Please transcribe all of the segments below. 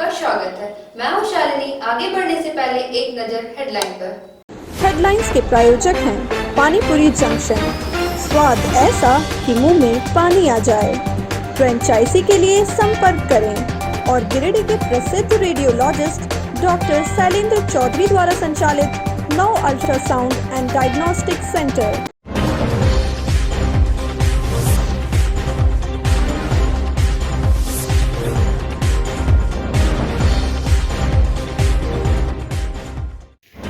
आपका स्वागत है। मैं हूं शालिनी। आगे बढ़ने से पहले एक नजर हेडलाइन पर। हेडलाइंस के प्रायोजक हैं पानीपुरी जंक्शन, स्वाद ऐसा कि मुंह में पानी आ जाए। फ्रेंचाइजी के लिए संपर्क करें। और गिरिडीह के प्रसिद्ध रेडियोलॉजिस्ट डॉक्टर शैलेंद्र चौधरी द्वारा संचालित 9 अल्ट्रासाउंड एंड डायग्नोस्टिक सेंटर।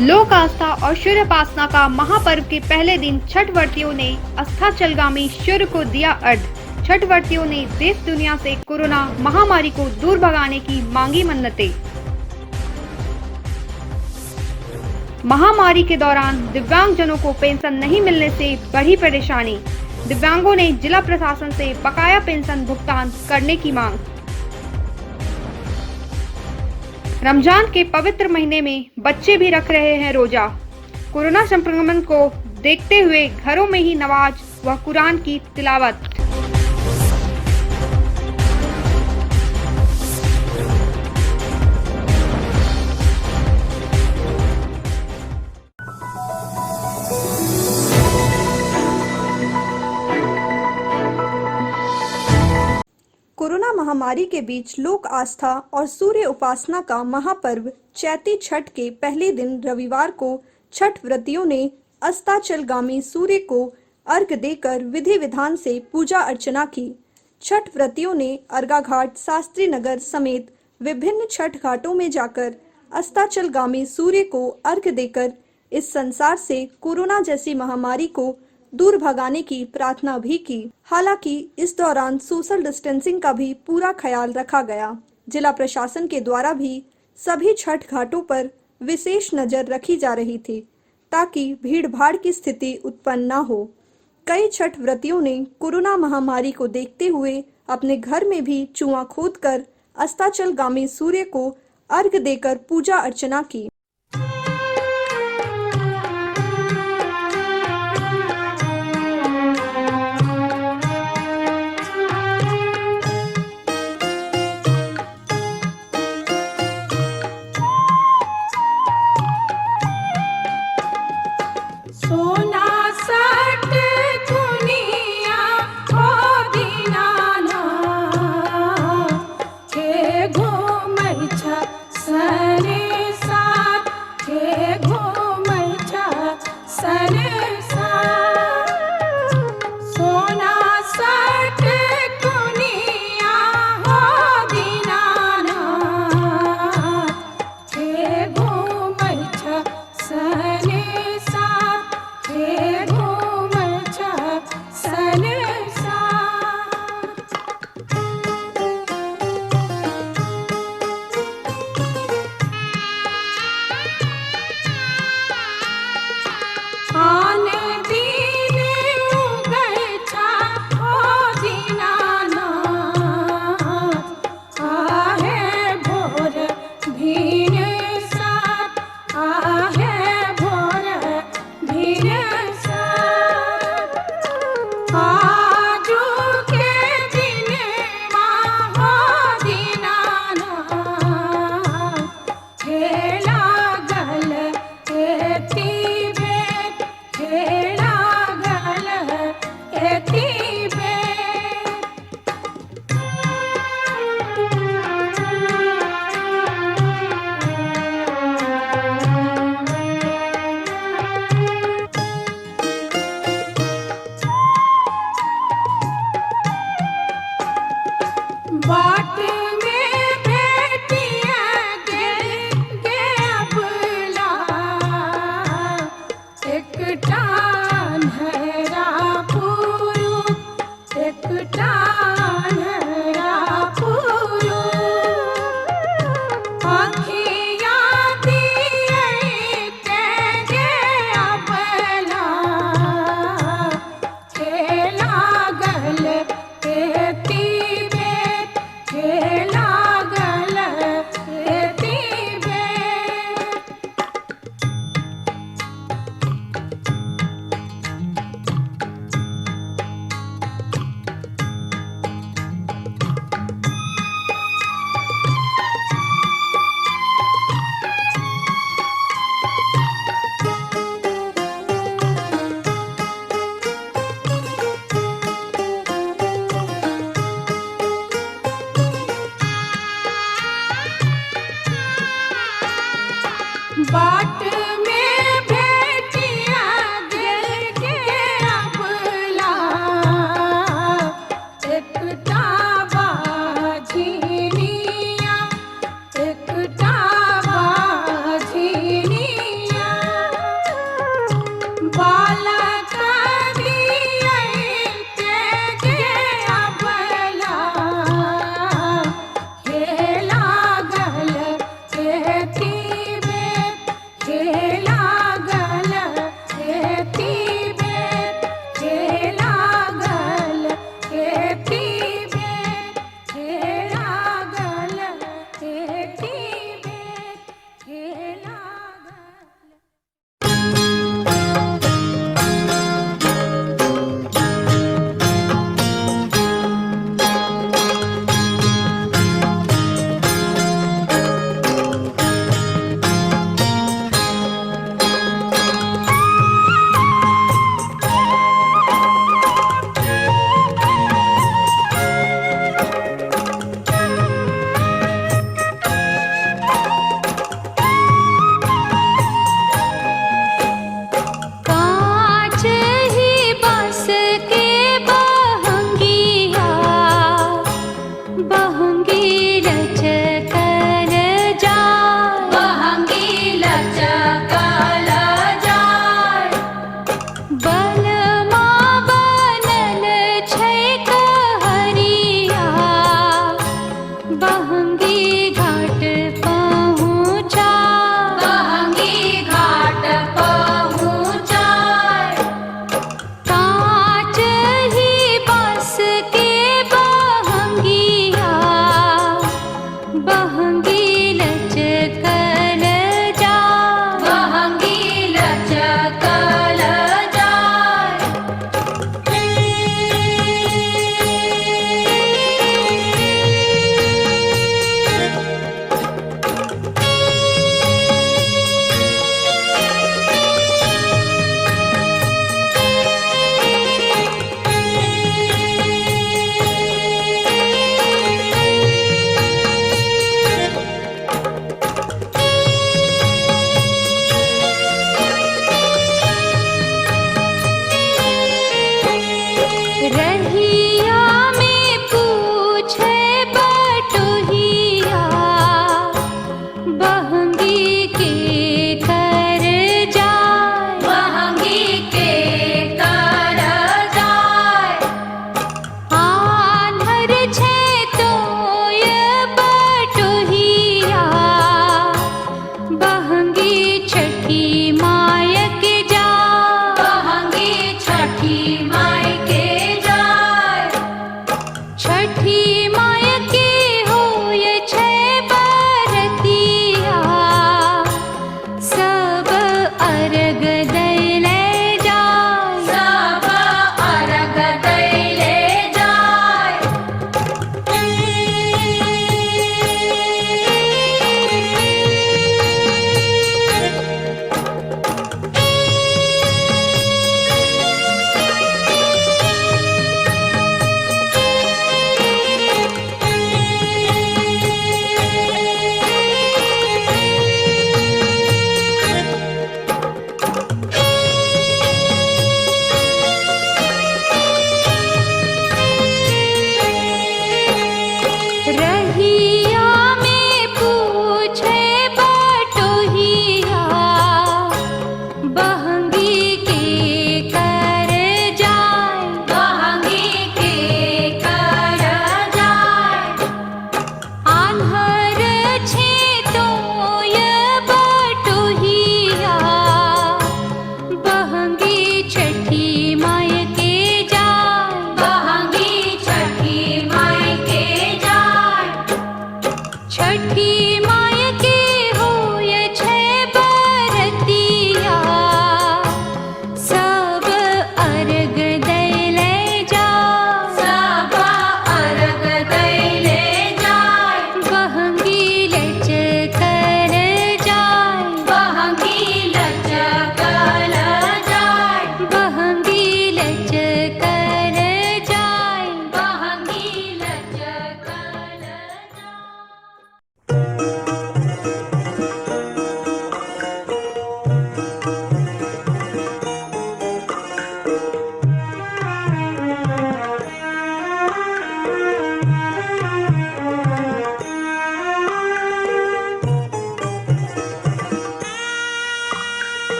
लोक आस्था और सूर्य उपासना का महापर्व के पहले दिन छठ व्रतियों ने अस्ताचलगामी सूर्य को दिया अर्घ्य। छठ व्रतियों ने देश दुनिया से कोरोना महामारी को दूर भगाने की मांगी मन्नतें। महामारी के दौरान दिव्यांगजनों को पेंशन नहीं मिलने से बढ़ी परेशानी। दिव्यांगों ने जिला प्रशासन से बकाया पेंशन भुगतान करने की मांग। रमजान के पवित्र महीने में बच्चे भी रख रहे हैं रोजा। कोरोना संक्रमण को देखते हुए घरों में ही नमाज व कुरान की तिलावत। कोरोना महामारी के बीच लोक आस्था और सूर्य उपासना का महापर्व चैती छठ के पहले दिन रविवार को छठ व्रतियों ने अस्ताचलगामी सूर्य को अर्घ्य देकर विधि विधान से पूजा अर्चना की। छठ व्रतियों ने अर्घा घाट, शास्त्री नगर समेत विभिन्न छठ घाटों में जाकर अस्ताचलगामी सूर्य को अर्घ्य देकर इस संसार से कोरोना जैसी महामारी को दूर भगाने की प्रार्थना भी की। हालांकि इस दौरान सोशल डिस्टेंसिंग का भी पूरा ख्याल रखा गया। जिला प्रशासन के द्वारा भी सभी छठ घाटों पर विशेष नजर रखी जा रही थी ताकि भीड़ भाड़ की स्थिति उत्पन्न न हो। कई छठ व्रतियों ने कोरोना महामारी को देखते हुए अपने घर में भी कुआं खोदकर अस्ताचलगामी सूर्य को अर्घ्य देकर पूजा अर्चना की। बाट में भेटिया दिल के अबला एकटा बाझिनिया एकटा बाझिनिया बालक दियै के अबला हे लागल खेती बेत हे लागल खेती बेत हे लागल खेती बेत हे लागल खेती बेत हे लागल कांच ही बस के बहंगिया बहंगी लचकल जाय बहंगी लचकल जाय बलमा बनल छै कहरिया बहंगी घाट पहुँचा बहंगी घाट पहुँचाय कांच ही बस के बहंगिया बहंगी लचकल जाय बहंगी लचकल जाय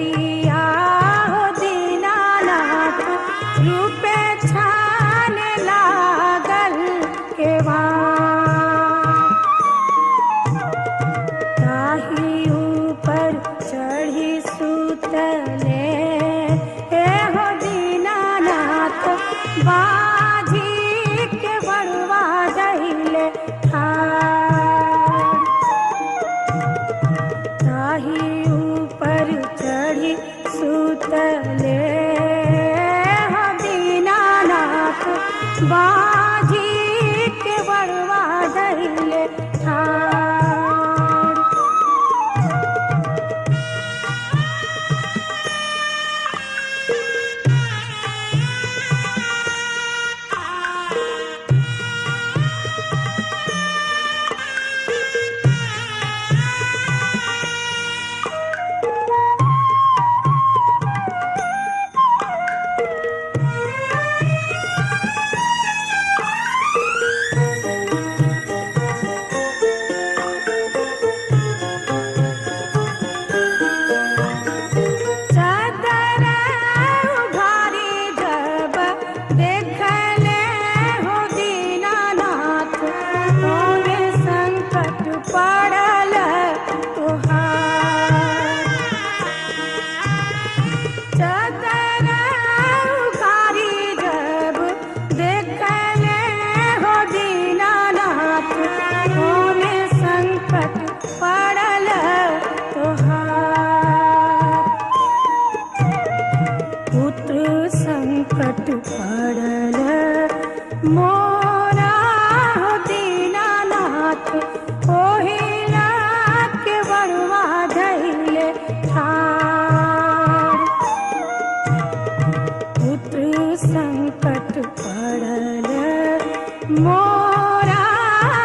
दुआरिया हो दीनानाथ रूपे छान लागल केवाड़। ताही ऊपर चढ़ी सुतले हे हो दीनानाथ बाजी के बड़वा दहिले ठाड़। ताही ऊपर चढ़ी सुतले हो दीनानाथ बाजी के बड़वा दहिले ठाड़। चादर उघारी जब देखले हो दीनानाथ तोरे संकट पड़ल तुहार। चादर उघारी जब देखले हो दीनानाथ तोरे संकट पड़ल तुहार। पुत्र संकट पड़ल मोरा हो दीनानाथ ओहिला के बड़वा धैले ठाड़। पुत्र संकट पड़ल मोरा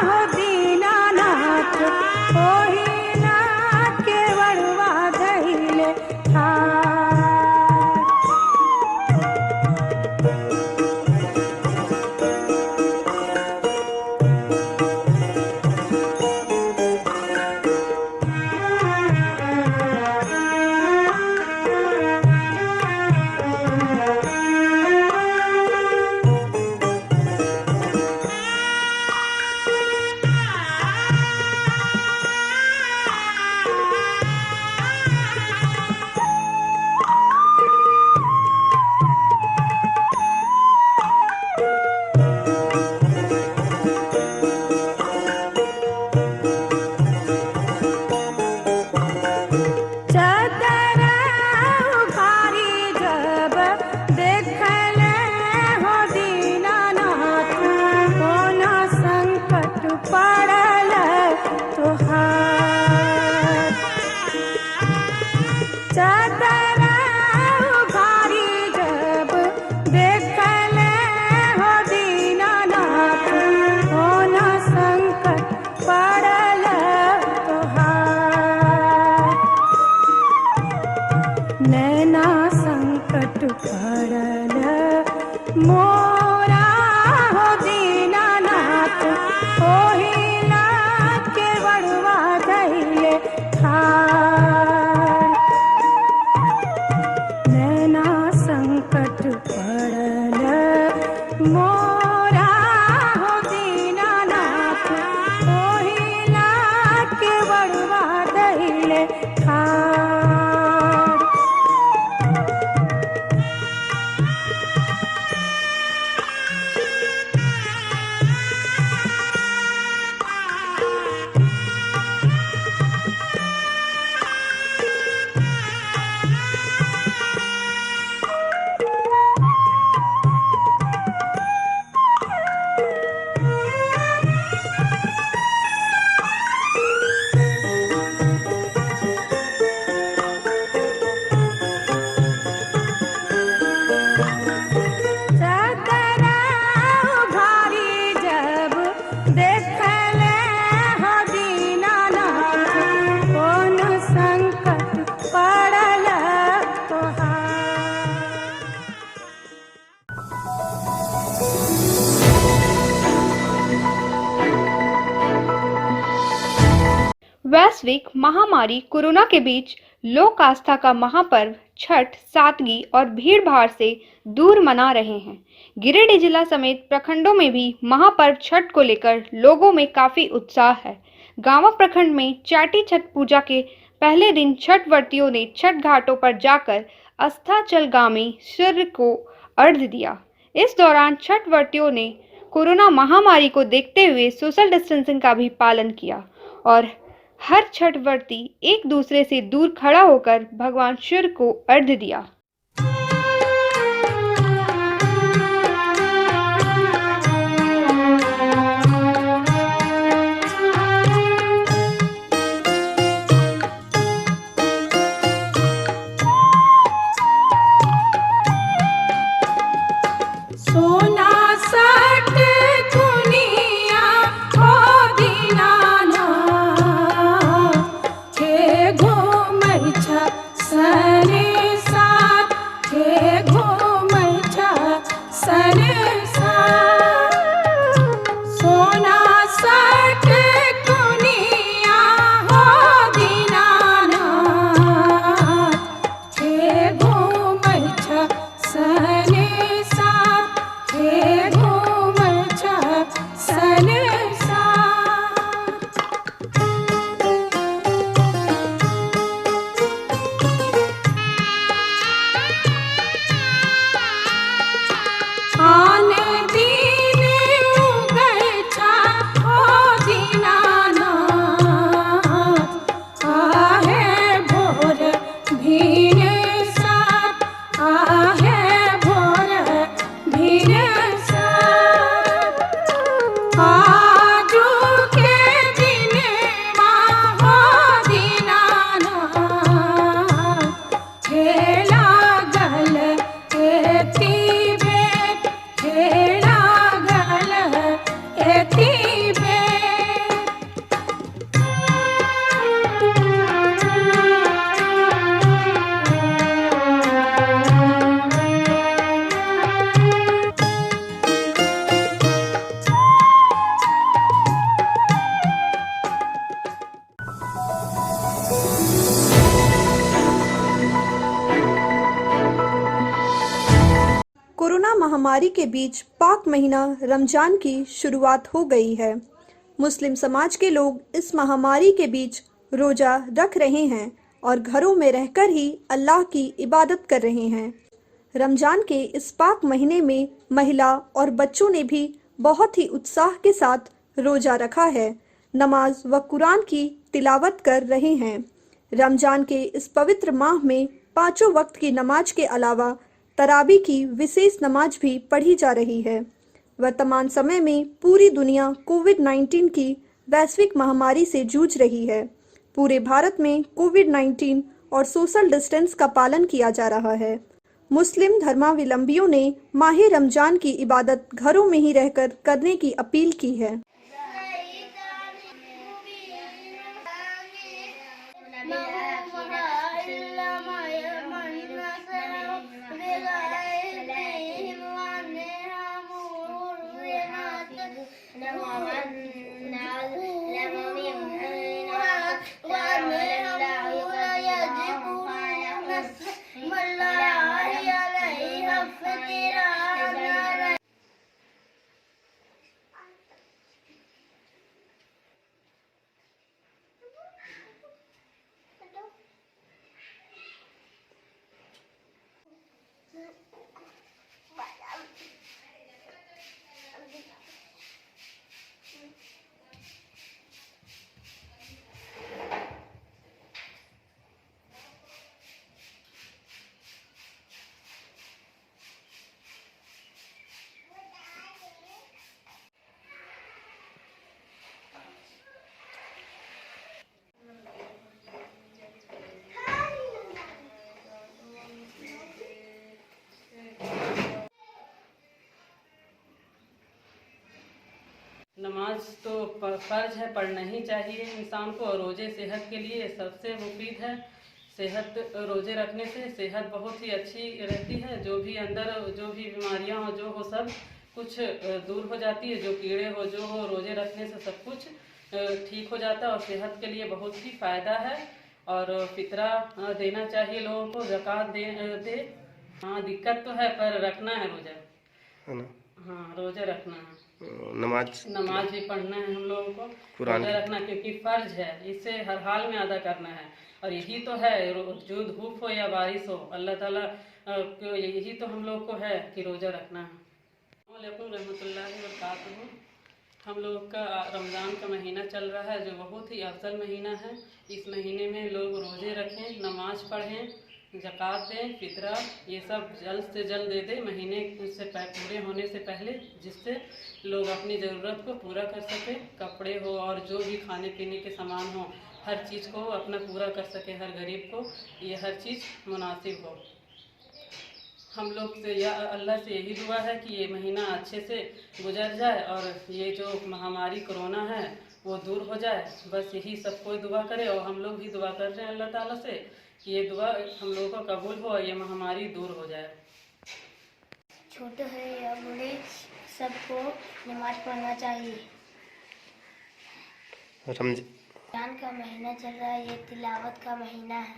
हो दीनानाथ ओहिला के बड़वा धैले ठाड़। चादर उघारी जब देखले हो दीनानाथ कौन संकट पड़ल तुहार। चादर उघारी जब देखले हो दीनानाथ कौन संकट पड़ल तुहार। नैना संकट पड़ल मोरा हो दीनानाथ ओहिला के बड़वा धैले ठाड़। नैना संकट पड़ल मोरा हो दीनानाथ ओहिला के बड़वा धैले ठाड़। वैश्विक महामारी कोरोना के बीच लोक आस्था का महापर्व छठ सादगी और भीड़ भाड़ से दूर मना रहे हैं। गिरिडीह जिला समेत प्रखंडों में भी महापर्व छठ को लेकर लोगों में काफी उत्साह है। गांवा प्रखंड में चाटी छठ पूजा के पहले दिन छठ व्रतियों ने छठ घाटों पर जाकर अस्ताचलगामी सूर्य को अर्घ्य दिया। इस दौरान छठ व्रतियों ने कोरोना महामारी को देखते हुए सोशल डिस्टेंसिंग का भी पालन किया और हर छठ व्रती एक दूसरे से दूर खड़ा होकर भगवान सूर्य को अर्घ्य दिया। सोना सट दुनिया हो दीनाना हे घूमै छ सने साथ हे घूमै छ सने साथ सोना सट दुनिया हो दीनाना हे घूमै छ सने साथ हे घूमै छ सने साथ आन दिन उगै छ हो दीनानाथ आहे भोर भिने साथ आहे भोर भिने साथ आजू के दिने हो दीनानाथ हे लागल एती बेट हे लागल एती बेट कोरोना महामारी के बीच पाक महीना रमजान की शुरुआत हो गई है। मुस्लिम समाज के लोग इस महामारी के बीच रोजा रख रहे हैं और घरों में रहकर ही अल्लाह की इबादत कर रहे हैं। रमजान के इस पाक महीने में महिला और बच्चों ने भी बहुत ही उत्साह के साथ रोजा रखा है, नमाज व कुरान की तिलावत कर रहे हैं। रमजान के इस पवित्र माह में 5 वक्त की नमाज के अलावा तरावी की विशेष नमाज भी पढ़ी जा रही है। वर्तमान समय में पूरी दुनिया कोविड-19 की वैश्विक महामारी से जूझ रही है। पूरे भारत में कोविड-19 और सोशल डिस्टेंस का पालन किया जा रहा है। मुस्लिम धर्मावलंबियों ने माह रमजान की इबादत घरों में ही रहकर करने की अपील की है। नमाज तो फ़र्ज है, पढ़ना ही चाहिए इंसान को। और रोज़े सेहत के लिए सबसे मुफीद है। सेहत रोज़े रखने से सेहत बहुत ही अच्छी रहती है। जो भी अंदर जो भी बीमारियां हो जो हो सब कुछ दूर हो जाती है। जो कीड़े हो जो हो रोज़े रखने से सब कुछ ठीक हो जाता है और सेहत के लिए बहुत ही फ़ायदा है। और फितरा देना चाहिए लोगों को, ज़कात दे। हाँ दिक्कत तो है पर रखना है रोज़ा, है ना। हाँ रोज़ा रखना है, नमाज भी पढ़ना है हम लोगों को, कुरान रोज़ा रखना क्योंकि फ़र्ज है, इसे हर हाल में अदा करना है। और यही तो है, जो धूप हो या बारिश हो, अल्लाह ताला को यही तो हम लोग को है कि रोज़ा रखना है। वालेकुम रहमतुल्लाहि व बरकातहू। हम लोग का रमज़ान का महीना चल रहा है जो बहुत ही अफजल महीना है। इस महीने में लोग रोज़े रखें, नमाज पढ़ें, ज़कात दें, फितरा ये सब जल्द से जल्द दे दें महीने से पूरे होने से पहले, जिससे लोग अपनी ज़रूरत को पूरा कर सकें। कपड़े हो और जो भी खाने पीने के सामान हो, हर चीज़ को अपना पूरा कर सके, हर गरीब को ये हर चीज़ मुनासिब हो। हम लोग से या अल्लाह से यही दुआ है कि ये महीना अच्छे से गुजर जाए और ये जो महामारी कोरोना है वो दूर हो जाए। बस यही सब कोई दुआ करे और हम लोग भी दुआ कर रहे हैं अल्लाह ताला से कि ये दुआ हम लोगों को कबूल हो और ये महामारी दूर हो जाए। छोटे है या बड़े सबको नमाज पढ़ना चाहिए। रमजान का महीना चल रहा है, ये तिलावत का महीना है।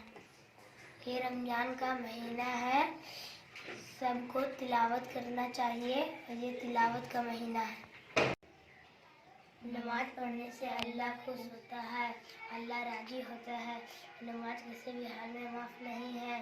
ये रमजान का महीना है, सबको तिलावत करना चाहिए और ये तिलावत का महीना है। नमाज पढ़ने से अल्लाह खुश होता है, अल्लाह राजी होता है। नमाज किसी भी हाल में माफ़ नहीं है।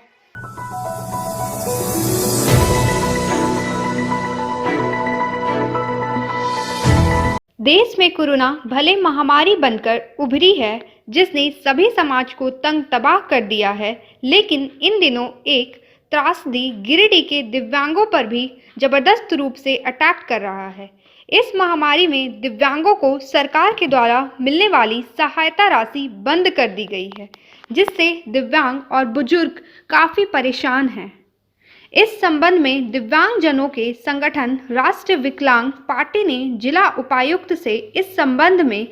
देश में कोरोना भले महामारी बनकर उभरी है जिसने सभी समाज को तंग तबाह कर दिया है, लेकिन इन दिनों एक त्रासदी गिरिडीह के दिव्यांगों पर भी जबरदस्त रूप से अटैक कर रहा है। इस महामारी में दिव्यांगों को सरकार के द्वारा मिलने वाली सहायता राशि बंद कर दी गई है, जिससे दिव्यांग और बुजुर्ग काफ़ी परेशान हैं। इस संबंध में दिव्यांगजनों के संगठन राष्ट्रीय विकलांग पार्टी ने जिला उपायुक्त से इस संबंध में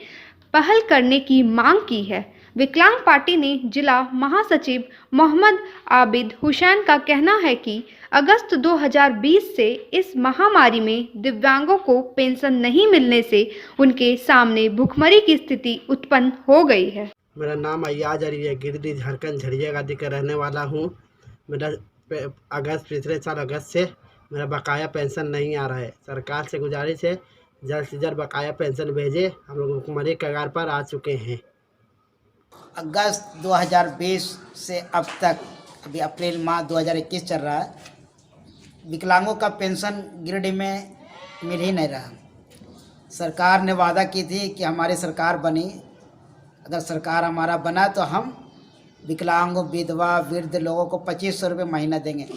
पहल करने की मांग की है। विकलांग पार्टी ने जिला महासचिव मोहम्मद आबिद हुसैन का कहना है कि अगस्त 2020 से इस महामारी में दिव्यांगों को पेंशन नहीं मिलने से उनके सामने भुखमरी की स्थिति उत्पन्न हो गई है। मेरा नाम अय्याज अली है, गिरिडीह झारखंड झरिया गादी का रहने वाला हूँ। मेरा पिछले साल अगस्त से मेरा बकाया पेंशन नहीं आ रहा है। सरकार से गुजारिश है जल्द से जल्द बकाया पेंशन भेजे, हम लोग भुखमरी कगार पर आ चुके हैं। अगस्त 2020 से अब तक, अभी अप्रैल माह 2021 चल रहा है, विकलांगों का पेंशन गिरिडीह में मिल ही नहीं रहा। सरकार ने वादा की थी कि हमारी सरकार बनी, अगर सरकार हमारा बना तो हम विकलांगों, विधवा, वृद्ध लोगों को 2500 रुपये महीना देंगे।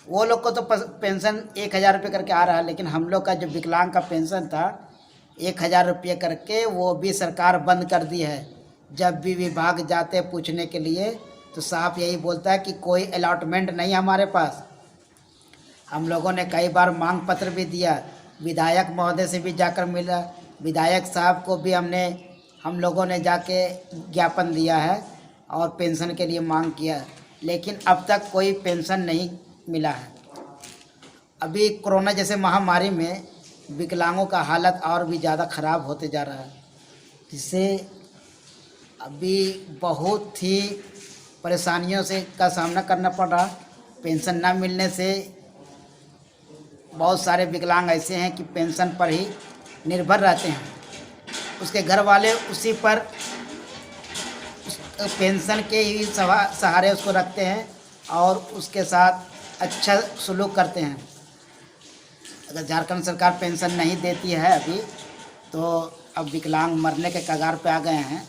वो लोग को तो पेंशन 1000 रुपये करके आ रहा है, लेकिन हम लोग का जो विकलांग का पेंशन था 1000 रुपये करके, वो भी सरकार बंद कर दी है। जब भी विभाग जाते पूछने के लिए तो साफ यही बोलता है कि कोई अलॉटमेंट नहीं हमारे पास। हम लोगों ने कई बार मांग पत्र भी दिया, विधायक महोदय से भी जाकर मिला, विधायक साहब को भी हम लोगों ने जाके ज्ञापन दिया है और पेंशन के लिए मांग किया, लेकिन अब तक कोई पेंशन नहीं मिला है। अभी कोरोना जैसे महामारी में विकलांगों का हालत और भी ज़्यादा ख़राब होते जा रहा है, जिससे अभी बहुत ही परेशानियों से का सामना करना पड़ रहा। पेंशन ना मिलने से बहुत सारे विकलांग ऐसे हैं कि पेंशन पर ही निर्भर रहते हैं, उसके घर वाले उसी पर पेंशन के ही सहारे उसको रखते हैं और उसके साथ अच्छा सलूक करते हैं। अगर झारखंड सरकार पेंशन नहीं देती है अभी, तो अब विकलांग मरने के कगार पे आ गए हैं।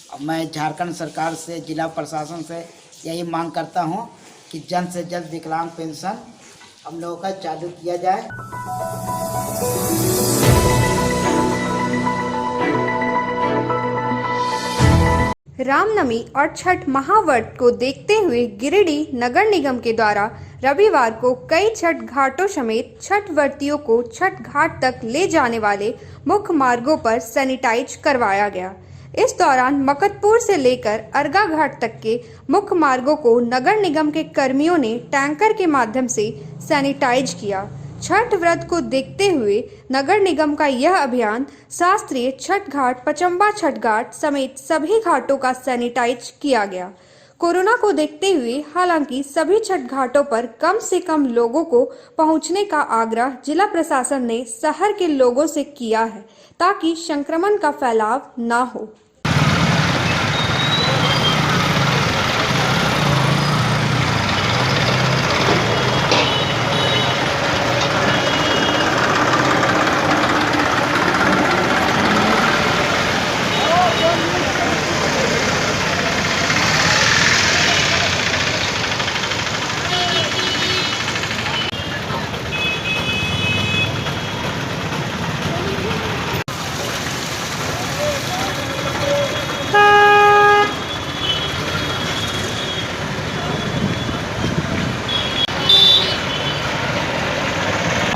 और मैं झारखंड सरकार से, जिला प्रशासन से यही मांग करता हूं कि जल्द से जल्द विकलांग पेंशन हम लोगों का चालू किया जाए। रामनवमी और छठ महाव्रत को देखते हुए गिरिडीह नगर निगम के द्वारा रविवार को कई छठ घाटों समेत छठ व्रतियों को छठ घाट तक ले जाने वाले मुख्य मार्गों पर सैनिटाइज करवाया गया। इस दौरान मकतपुर से लेकर अर्गा घाट तक के मुख्य मार्गों को नगर निगम के कर्मियों ने टैंकर के माध्यम से सैनिटाइज किया। छठ व्रत को देखते हुए नगर निगम का यह अभियान शास्त्रीय छठ घाट, पचम्बा छठ घाट समेत सभी घाटों का सैनिटाइज किया गया। कोरोना को देखते हुए हालांकि सभी छठ घाटों पर कम से कम लोगों को पहुंचने का आग्रह जिला प्रशासन ने शहर के लोगों से किया है ताकि संक्रमण का फैलाव न हो।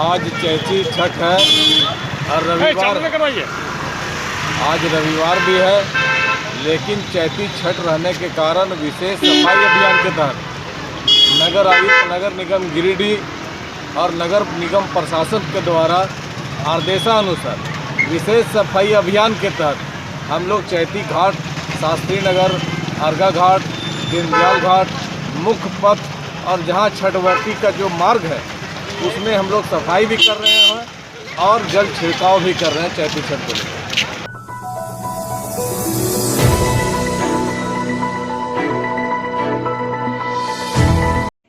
आज चैती छठ है और आज रविवार भी है, लेकिन चैती छठ रहने के कारण विशेष सफाई अभियान के तहत नगर आयुक्त, नगर निगम गिरिडीह और नगर निगम प्रशासन के द्वारा आदेशानुसार विशेष सफाई अभियान के तहत हम लोग चैती घाट, शास्त्री नगर, अर्घा घाट, दीनदयाल घाट, मुख्य पथ और जहाँ छठवर्ती का जो मार्ग है उसमें हम लोग सफाई भी कर रहे हैं और जल छिड़काव भी कर रहे हैं चैती छठ को लेकर।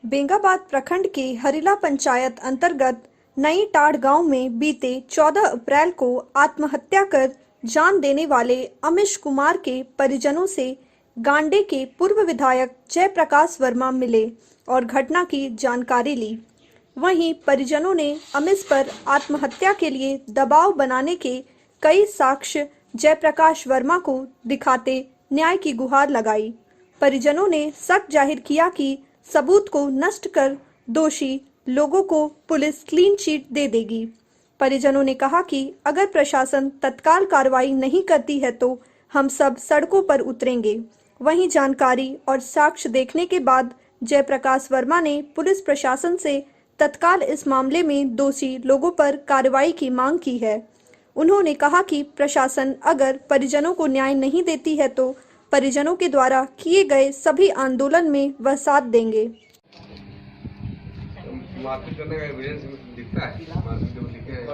बेंगाबाद प्रखंड के हरिला पंचायत अंतर्गत नई टाड़ गांव में बीते 14 अप्रैल को आत्महत्या कर जान देने वाले अमिश कुमार के परिजनों से गांडे के पूर्व विधायक जयप्रकाश वर्मा मिले और घटना की जानकारी ली। वहीं परिजनों ने अमिश पर आत्महत्या के लिए दबाव बनाने के कई साक्ष्य जयप्रकाश वर्मा को दिखाते न्याय की गुहार लगाई। परिजनों ने शक जाहिर किया कि सबूत को नष्ट कर दोषी लोगों को पुलिस क्लीन चिट दे देगी। परिजनों ने कहा कि अगर प्रशासन तत्काल कार्रवाई नहीं करती है तो हम सब सड़कों पर उतरेंगे। वहीं जानकारी और साक्ष्य देखने के बाद जयप्रकाश वर्मा ने पुलिस प्रशासन से तत्काल इस मामले में दोषी लोगों पर कार्रवाई की मांग की है। उन्होंने कहा कि प्रशासन अगर परिजनों को न्याय नहीं देती है तो परिजनों के द्वारा किए गए सभी आंदोलन में वह साथ देंगे। मारपीट करने का एविडेंस दिखता है, मारपीट जो लिखे हैं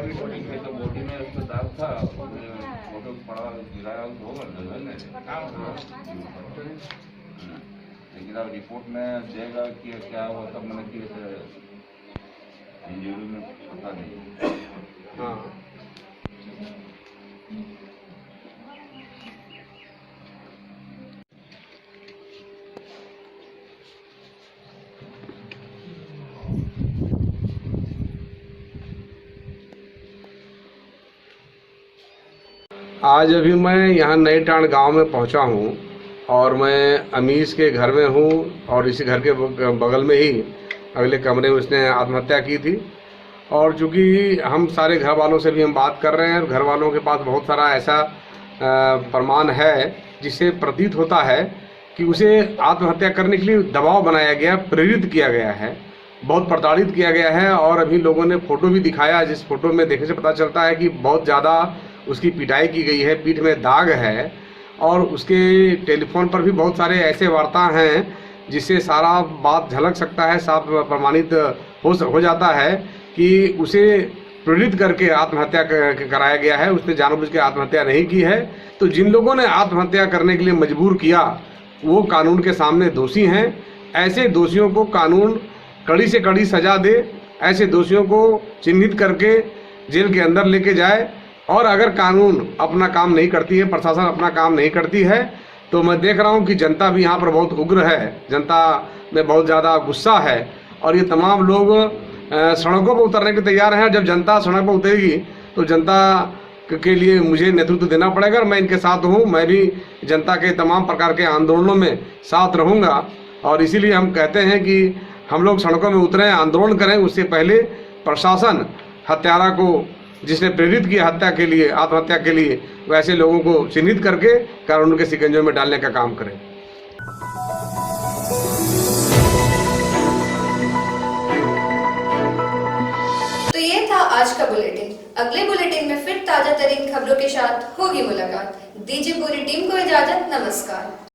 तो बॉडी में उसमें दाग था, फोटो पड़ा गिराया होगा लेकिन अब रिपोर्ट में देगा कि क्या हुआ तब मैंने कि इंजरी में पता नहीं। हाँ आज अभी मैं यहाँ नई टाड़ गांव में पहुँचा हूँ और मैं अमीश के घर में हूँ और इसी घर के बगल में ही अगले कमरे में उसने आत्महत्या की थी। और चूँकि हम सारे घर वालों से भी हम बात कर रहे हैं और घर वालों के पास बहुत सारा ऐसा प्रमाण है जिससे प्रतीत होता है कि उसे आत्महत्या करने के लिए दबाव बनाया गया, प्रेरित किया गया है, बहुत प्रताड़ित किया गया है। और अभी लोगों ने फ़ोटो भी दिखाया जिस फोटो में देखने से पता चलता है कि बहुत ज़्यादा उसकी पिटाई की गई है, पीठ में दाग है और उसके टेलीफोन पर भी बहुत सारे ऐसे वार्ता हैं जिससे सारा बात झलक सकता है, साफ प्रमाणित हो जाता है कि उसे प्रेरित करके आत्महत्या कराया गया है। उसने जानबूझ के आत्महत्या नहीं की है। तो जिन लोगों ने आत्महत्या करने के लिए मजबूर किया वो कानून के सामने दोषी हैं। ऐसे दोषियों को कानून कड़ी से कड़ी सजा दे, ऐसे दोषियों को चिन्हित करके जेल के अंदर लेके जाए। और अगर कानून अपना काम नहीं करती है, प्रशासन अपना काम नहीं करती है, तो मैं देख रहा हूं कि जनता भी यहाँ पर बहुत उग्र है, जनता में बहुत ज़्यादा गुस्सा है और ये तमाम लोग सड़कों पर उतरने के तैयार हैं। जब जनता सड़क पर उतरेगी तो जनता के लिए मुझे नेतृत्व देना पड़ेगा और मैं इनके साथ हूँ। मैं भी जनता के तमाम प्रकार के आंदोलनों में साथ रहूँगा और इसीलिए हम कहते हैं कि हम लोग सड़कों में उतरें, आंदोलन करें। उससे पहले प्रशासन हत्यारा को, जिसने प्रेरित किया हत्या के लिए, आत्महत्या के लिए, वैसे लोगों को चिन्हित करके कानून के शिकंजे में डालने का काम करें। तो ये आज का बुलेटिन। अगले बुलेटिन में फिर ताजा तरीन खबरों के साथ होगी मुलाकात। दीजिए पूरी टीम को इजाजत। नमस्कार।